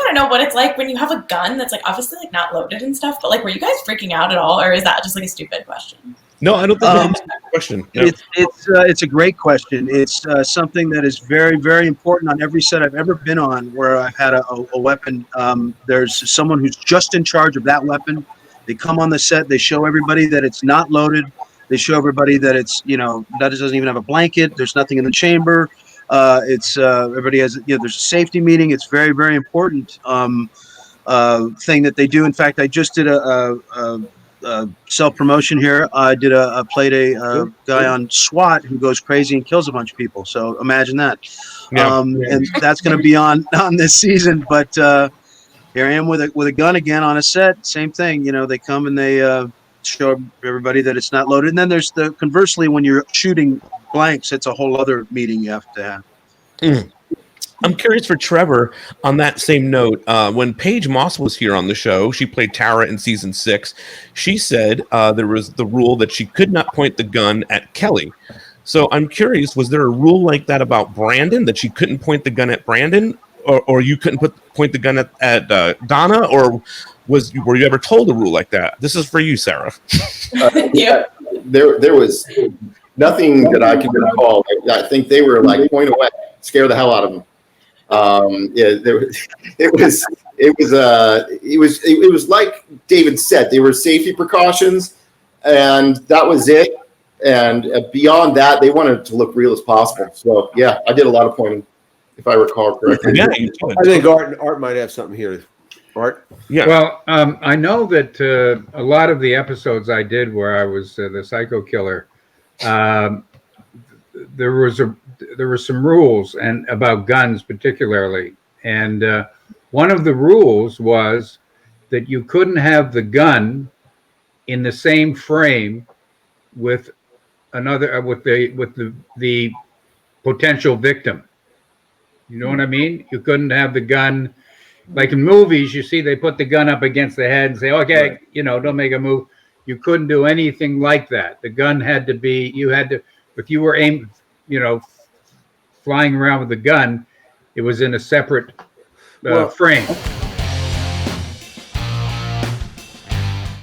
to know what it's like when you have a gun that's like obviously like not loaded and stuff, but like were you guys freaking out at all, or is that just like a stupid question? No, I don't think that's a question. No. It's a great question. It's something that is very, very important on every set I've ever been on where I've had a weapon. There's someone who's just in charge of that weapon. They come on the set. They show everybody that it's not loaded. They show everybody that it's, that it doesn't even have a blanket. There's nothing in the chamber. Everybody has, there's a safety meeting. It's very, very important thing that they do. In fact, I just did a self-promotion here. I played a guy on SWAT who goes crazy and kills a bunch of people. So imagine that. Yeah. And that's going to be on this season. But here I am with a gun again on a set. Same thing. They come and they show everybody that it's not loaded. And then there's conversely, when you're shooting blanks, it's a whole other meeting you have to have. Mm. I'm curious for Trevor on that same note. When Paige Moss was here on the show, she played Tara in season 6. She said there was the rule that she could not point the gun at Kelly. So I'm curious, was there a rule like that about Brandon, that she couldn't point the gun at Brandon, or you couldn't point the gun at Donna, or were you ever told a rule like that? This is for you, Sarah. Yeah, there was nothing that I can recall. I think they were like point away, scare the hell out of them. It was like David said, they were safety precautions, and that was it. And beyond that, they wanted it to look real as possible. So yeah, I did a lot of pointing, if I recall correctly. Yeah, I think Art might have something here. Art? Yeah. Well, I know that a lot of the episodes I did where I was the psycho killer, there were some rules and about guns particularly, and one of the rules was that you couldn't have the gun in the same frame with another with the potential victim. You know what I mean? You couldn't have the gun like in movies. You see, they put the gun up against the head and say, "Okay, right. Don't make a move." You couldn't do anything like that. The gun had to be. You had to. If you were aimed, flying around with a gun, it was in a separate frame.